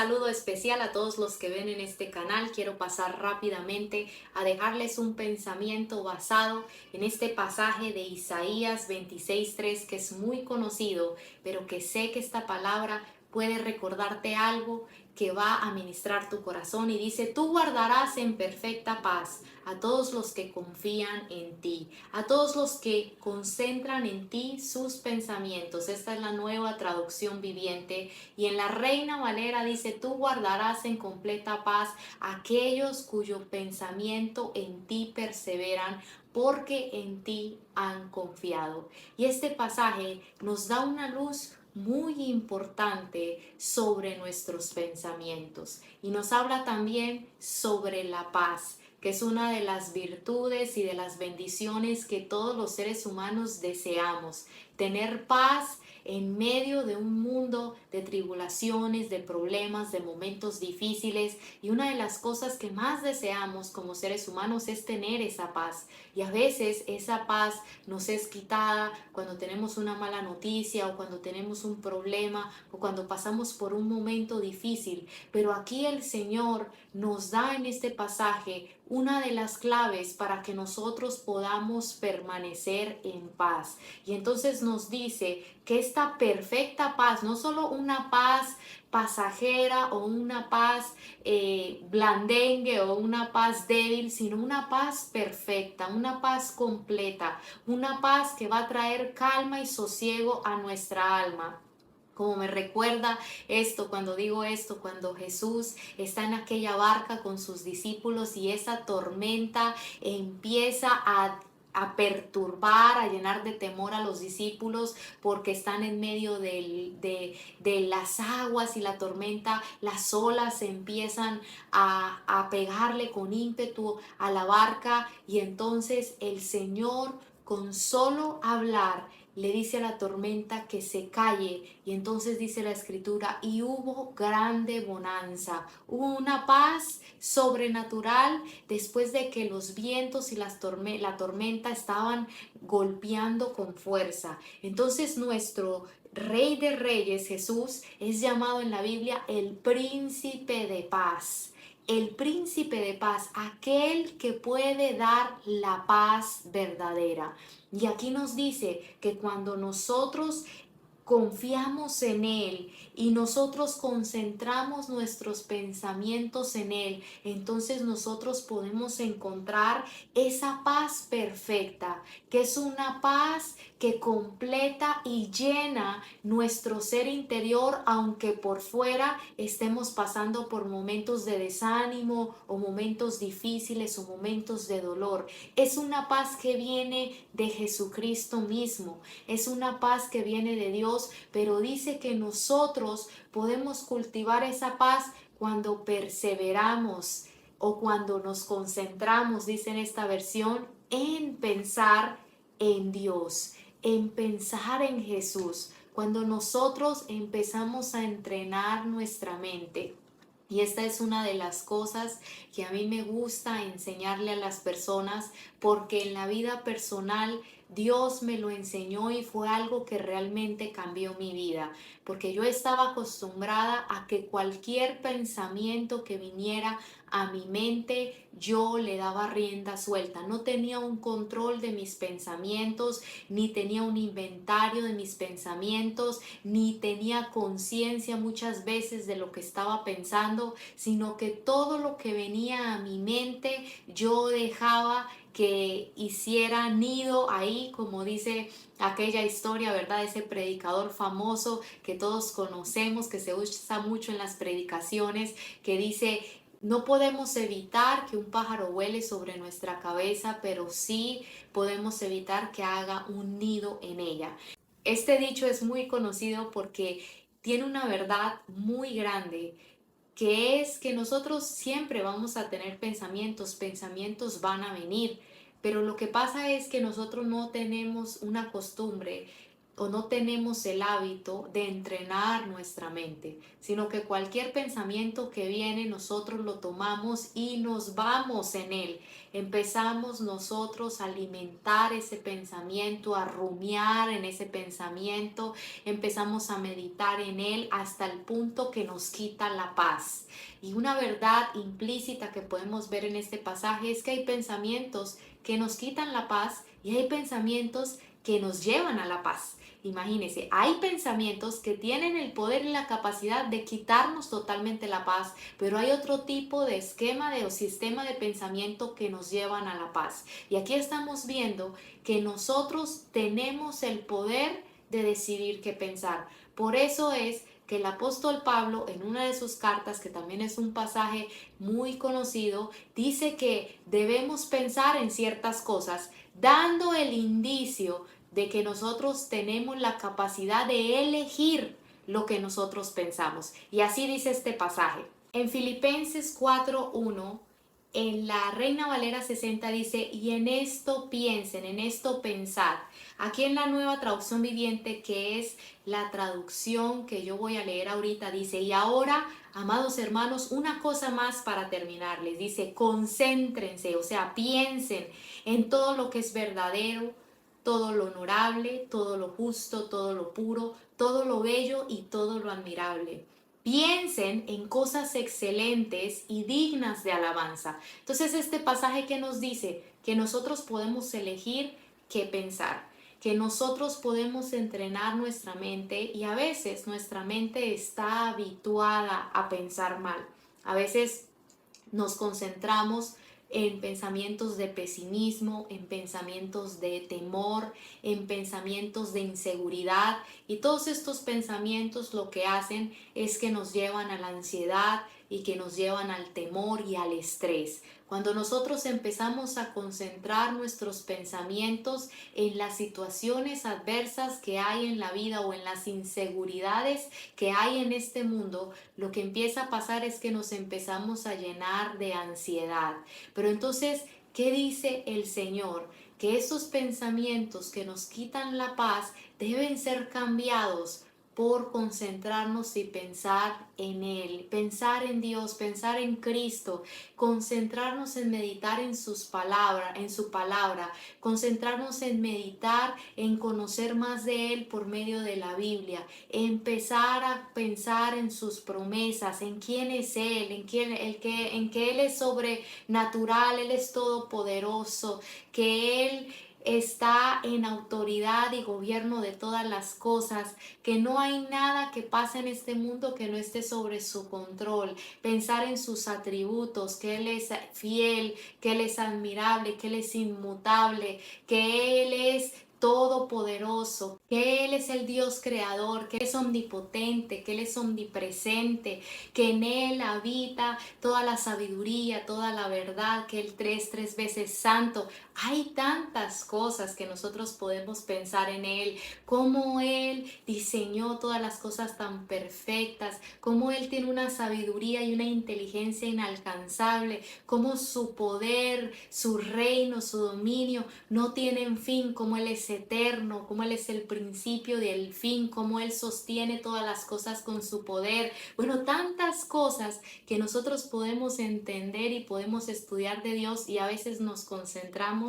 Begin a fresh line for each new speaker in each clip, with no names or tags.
saludo especial a todos los que ven en este canal. Quiero pasar rápidamente a dejarles un pensamiento basado en este pasaje de Isaías 26:3 que es muy conocido, pero que sé que esta palabra puede recordarte algo que va a ministrar tu corazón y dice: tú guardarás en perfecta paz a todos los que confían en ti, a todos los que concentran en ti sus pensamientos. Esta es la nueva traducción viviente y en la Reina Valera dice: tú guardarás en completa paz a aquellos cuyo pensamiento en ti perseveran, porque en ti han confiado. Y este pasaje nos da una luz muy importante sobre nuestros pensamientos y nos habla también sobre la paz, que es una de las virtudes y de las bendiciones que todos los seres humanos deseamos, tener paz en medio de un mundo de tribulaciones, de problemas, de momentos difíciles. Y una de las cosas que más deseamos como seres humanos es tener esa paz. Y a veces esa paz nos es quitada cuando tenemos una mala noticia o cuando tenemos un problema o cuando pasamos por un momento difícil. Pero aquí el Señor nos da en este pasaje una de las claves para que nosotros podamos permanecer en paz. Y entonces nos dice que esta perfecta paz, no solo una paz pasajera o una paz blandengue o una paz débil, sino una paz perfecta, una paz completa, una paz que va a traer calma y sosiego a nuestra alma. Como me recuerda esto cuando digo esto, cuando Jesús está en aquella barca con sus discípulos y esa tormenta empieza a perturbar, a llenar de temor a los discípulos porque están en medio de las aguas y la tormenta, las olas empiezan a pegarle con ímpetu a la barca y entonces el Señor con solo hablar le dice a la tormenta que se calle y entonces dice la escritura: y hubo grande bonanza, hubo una paz sobrenatural después de que los vientos y la tormenta estaban golpeando con fuerza. Entonces nuestro Rey de Reyes, Jesús, es llamado en la Biblia el Príncipe de Paz. El príncipe de paz, aquel que puede dar la paz verdadera. Y aquí nos dice que cuando nosotros confiamos en Él y nosotros concentramos nuestros pensamientos en Él, entonces nosotros podemos encontrar esa paz perfecta, que es una paz que completa y llena nuestro ser interior, aunque por fuera estemos pasando por momentos de desánimo o momentos difíciles o momentos de dolor. Es una paz que viene de Jesucristo mismo, es una paz que viene de Dios, pero dice que nosotros podemos cultivar esa paz cuando perseveramos o cuando nos concentramos, dice en esta versión, en pensar en Dios, en pensar en Jesús. Cuando nosotros empezamos a entrenar nuestra mente. Y esta es una de las cosas que a mí me gusta enseñarle a las personas, porque en la vida personal Dios me lo enseñó y fue algo que realmente cambió mi vida, porque yo estaba acostumbrada a que cualquier pensamiento que viniera a mi mente yo le daba rienda suelta, no tenía un control de mis pensamientos, ni tenía un inventario de mis pensamientos, ni tenía conciencia muchas veces de lo que estaba pensando, sino que todo lo que venía a mi mente yo dejaba que hiciera nido ahí, como dice aquella historia, ¿verdad? Ese predicador famoso que todos conocemos, que se usa mucho en las predicaciones, que dice: no podemos evitar que un pájaro vuele sobre nuestra cabeza, pero sí podemos evitar que haga un nido en ella. Este dicho es muy conocido porque tiene una verdad muy grande, que es que nosotros siempre vamos a tener pensamientos, pensamientos van a venir, pero lo que pasa es que nosotros no tenemos una costumbre. o no tenemos el hábito de entrenar nuestra mente, sino que cualquier pensamiento que viene nosotros lo tomamos y nos vamos en él. Empezamos nosotros a alimentar ese pensamiento, a rumiar en ese pensamiento, empezamos a meditar en él hasta el punto que nos quita la paz. Y una verdad implícita que podemos ver en este pasaje es que hay pensamientos que nos quitan la paz y hay pensamientos que nos llevan a la paz. Imagínense, hay pensamientos que tienen el poder y la capacidad de quitarnos totalmente la paz, pero hay otro tipo de esquema o sistema de pensamiento que nos llevan a la paz. Y aquí estamos viendo que nosotros tenemos el poder de decidir qué pensar. Por eso es que el apóstol Pablo, en una de sus cartas, que también es un pasaje muy conocido, dice que debemos pensar en ciertas cosas, dando el indicio de que nosotros tenemos la capacidad de elegir lo que nosotros pensamos. Y así dice este pasaje. En Filipenses 4:1, en la Reina Valera 60 dice, y en esto piensen, en esto pensad. Aquí en la Nueva Traducción Viviente, que es la traducción que yo voy a leer ahorita, dice, y ahora, amados hermanos, una cosa más para terminar. Les dice, concéntrense, o sea, piensen en todo lo que es verdadero, todo lo honorable, todo lo justo, todo lo puro, todo lo bello y todo lo admirable. Piensen en cosas excelentes y dignas de alabanza. Entonces este pasaje que nos dice que nosotros podemos elegir qué pensar, que nosotros podemos entrenar nuestra mente y a veces nuestra mente está habituada a pensar mal. A veces nos concentramos en pensamientos de pesimismo, en pensamientos de temor, en pensamientos de inseguridad, y todos estos pensamientos lo que hacen es que nos llevan a la ansiedad y que nos llevan al temor y al estrés. Cuando nosotros empezamos a concentrar nuestros pensamientos en las situaciones adversas que hay en la vida o en las inseguridades que hay en este mundo, lo que empieza a pasar es que nos empezamos a llenar de ansiedad. Pero entonces, ¿qué dice el Señor? Que esos pensamientos que nos quitan la paz deben ser cambiados por concentrarnos y pensar en Él, pensar en Dios, pensar en Cristo, concentrarnos en meditar en sus palabras, en su palabra, concentrarnos en meditar, en conocer más de Él por medio de la Biblia, empezar a pensar en sus promesas, en quién es Él, en que Él es sobrenatural, Él es todopoderoso, que Él está en autoridad y gobierno de todas las cosas, que no hay nada que pase en este mundo que no esté sobre su control. Pensar en sus atributos, que Él es fiel, que Él es admirable, que Él es inmutable, que Él es todopoderoso, que Él es el Dios creador, que Él es omnipotente, que Él es omnipresente, que en Él habita toda la sabiduría, toda la verdad, que Él tres veces santo. Hay tantas cosas que nosotros podemos pensar en Él, cómo Él diseñó todas las cosas tan perfectas, cómo Él tiene una sabiduría y una inteligencia inalcanzable, cómo su poder, su reino, su dominio no tienen fin, cómo Él es eterno, cómo Él es el principio del fin, cómo Él sostiene todas las cosas con su poder. Bueno, tantas cosas que nosotros podemos entender y podemos estudiar de Dios, y a veces nos concentramos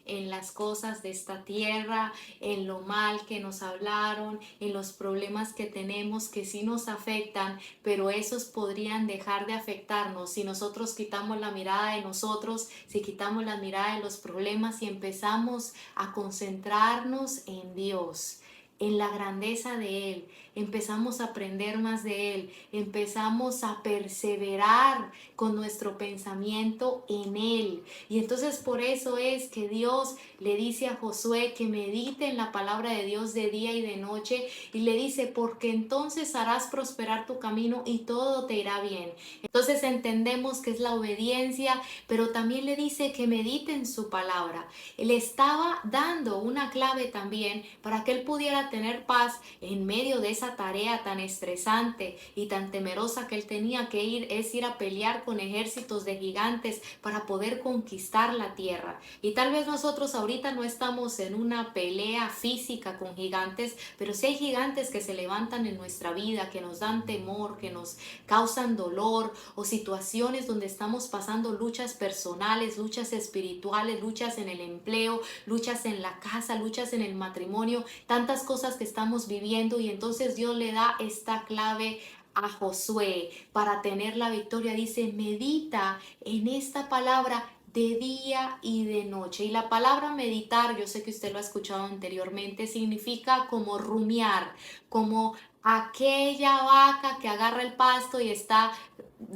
en las cosas de esta tierra, en lo mal que nos hablaron, en los problemas que tenemos que sí nos afectan, pero esos podrían dejar de afectarnos si nosotros quitamos la mirada de nosotros, si quitamos la mirada de los problemas y empezamos a concentrarnos en Dios, en la grandeza de Él. Empezamos a aprender más de Él, empezamos a perseverar con nuestro pensamiento en Él. Y entonces por eso es que Dios le dice a Josué que medite en la palabra de Dios de día y de noche, y le dice, porque entonces harás prosperar tu camino y todo te irá bien. Entonces entendemos que es la obediencia, pero también le dice que medite en su palabra. Él estaba dando una clave también para que él pudiera pueda tener paz en medio de esa tarea tan estresante y tan temerosa que él tenía que ir a pelear con ejércitos de gigantes para poder conquistar la tierra. Y tal vez nosotros ahorita no estamos en una pelea física con gigantes, pero sí hay gigantes que se levantan en nuestra vida, que nos dan temor, que nos causan dolor, o situaciones donde estamos pasando luchas personales, luchas espirituales, luchas en el empleo, luchas en la casa, luchas en el matrimonio, tantas cosas que estamos viviendo, y entonces Dios le da esta clave a Josué para tener la victoria. Dice: medita en esta palabra de día y de noche. Y la palabra meditar, yo sé que usted lo ha escuchado anteriormente, significa como rumiar, como aquella vaca que agarra el pasto y está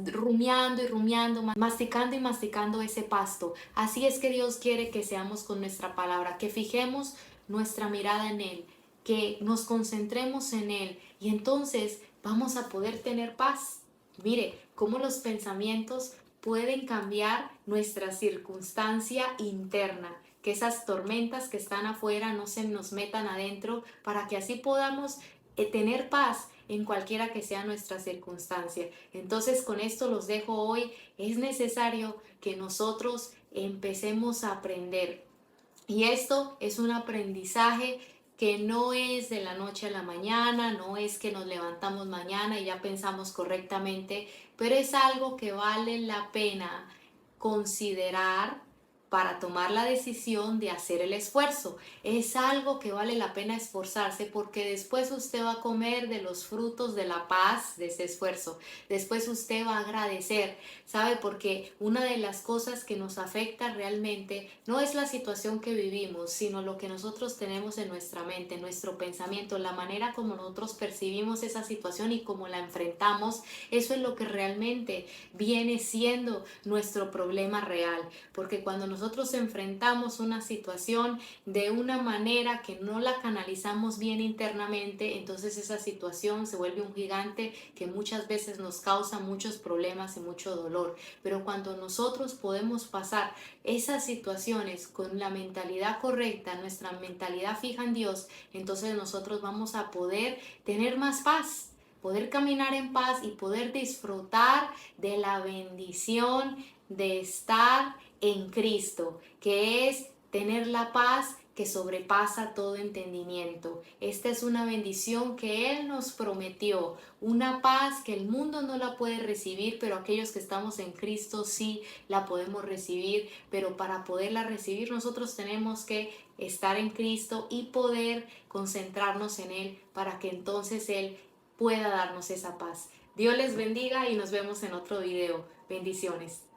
rumiando y rumiando, masticando y masticando ese pasto. Así es que Dios quiere que seamos con nuestra palabra, que fijemos nuestra mirada en Él, que nos concentremos en Él, y entonces vamos a poder tener paz. Mire cómo los pensamientos pueden cambiar nuestra circunstancia interna, que esas tormentas que están afuera no se nos metan adentro, para que así podamos tener paz en cualquiera que sea nuestra circunstancia. Entonces, con esto los dejo hoy. Es necesario que nosotros empecemos a aprender. Y esto es un aprendizaje que no es de la noche a la mañana, no es que nos levantamos mañana y ya pensamos correctamente, pero es algo que vale la pena considerar para tomar la decisión de hacer el esfuerzo. Es algo que vale la pena esforzarse, porque después usted va a comer de los frutos de la paz de ese esfuerzo. Después usted va a agradecer, ¿sabe? Porque una de las cosas que nos afecta realmente no es la situación que vivimos, sino lo que nosotros tenemos en nuestra mente, nuestro pensamiento, la manera como nosotros percibimos esa situación y cómo la enfrentamos. Eso es lo que realmente viene siendo nuestro problema real, porque cuando nosotros enfrentamos una situación de una manera que no la canalizamos bien internamente, entonces esa situación se vuelve un gigante que muchas veces nos causa muchos problemas y mucho dolor. Pero cuando nosotros podemos pasar esas situaciones con la mentalidad correcta, nuestra mentalidad fija en Dios, entonces nosotros vamos a poder tener más paz, poder caminar en paz y poder disfrutar de la bendición de estar en Cristo, que es tener la paz que sobrepasa todo entendimiento. Esta es una bendición que Él nos prometió, una paz que el mundo no la puede recibir, pero aquellos que estamos en Cristo sí la podemos recibir. Pero para poderla recibir nosotros tenemos que estar en Cristo y poder concentrarnos en Él, para que entonces Él pueda darnos esa paz. Dios les bendiga y nos vemos en otro video. Bendiciones.